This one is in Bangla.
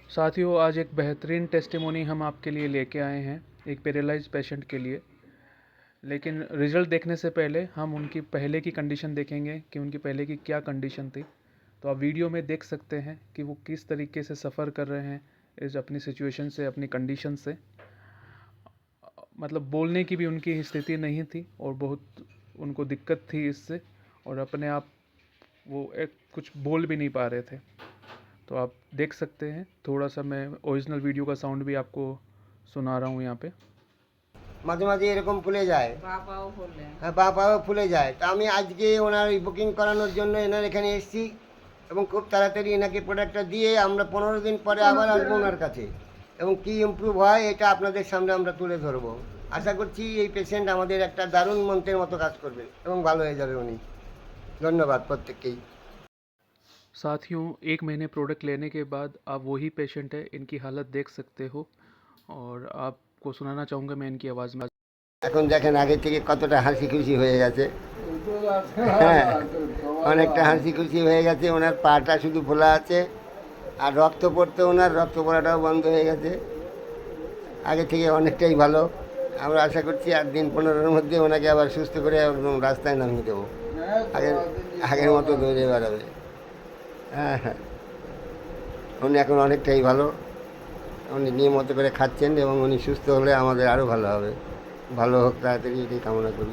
साथियों, आज एक बेहतरीन टेस्टिमोनी हम आपके लिए लेके आए हैं एक पैरालाइज्ड पेशेंट के लिए। लेकिन रिज़ल्ट देखने से पहले हम उनकी पहले की कंडीशन देखेंगे कि उनकी पहले की क्या कंडीशन थी। तो आप वीडियो में देख सकते हैं कि वो किस तरीके से सफ़र कर रहे हैं इस अपनी सिचुएशन से, अपनी कंडीशन से। मतलब बोलने की भी उनकी स्थिति नहीं थी और बहुत उनको दिक्कत थी इससे, और अपने आप वो एक कुछ बोल भी नहीं पा रहे थे। तो आप देख सकते हैं, थोड़ा सा मैं ओरिजिनल वीडियो का साउंड भी आपको सुना रहा हूँ यहाँ पे। মাঝে মাঝে এরকম ফুলে যায়, হ্যাঁ পা পাও ফুলে যায়। তা আমি আজকে ওনার বুকিং করানোর জন্য এনার এখানে এসেছি এবং খুব তাড়াতাড়ি এনাকে প্রোডাক্টটা দিয়ে আমরা 15 দিন পরে আবার আসবো ওনার কাছে এবং কী ইমপ্রুভ হয় এটা আপনাদের সামনে আমরা তুলে ধরবো। আশা করছি এই পেশেন্ট আমাদের একটা দারুণ মন্ত্রের মতো কাজ করবে এবং ভালো হয়ে যাবে উনি। ধন্যবাদ প্রত্যেককেই। साथियों, 1 महीने प्रोडक्ट लेने के बाद आप वही पेशेंट है, इनकी हालत देख सकते हो और आपको सुनाना चाहूँगा मैं इनकी आवाज़ में। এখন দেখেন আগে থেকে কতটা হাসি খুশি হয়ে গেছে। হ্যাঁ, অনেকটা হাসি খুশি হয়ে গেছে। ওনার পাটা শুধু ফোলা আছে আর রক্ত পড়তে ওনার রক্ত পড়াটাও বন্ধ হয়ে গেছে। আগে থেকে অনেকটাই ভালো। আমরা আশা করছি 8 দিন 15-এর মধ্যে ওনাকে আবার সুস্থ করে একদম রাস্তায় নামিয়ে দেবো। আগের আগের মতো দৌড়ে বেড়াবে। হ্যাঁ হ্যাঁ, উনি এখন অনেকটাই ভালো। উনি নিয়মিত করে খাচ্ছেন এবং উনি সুস্থ হলে আমাদের আরও ভালো হবে। ভালো হোক তাড়াতাড়ি, এটাই কামনা করি।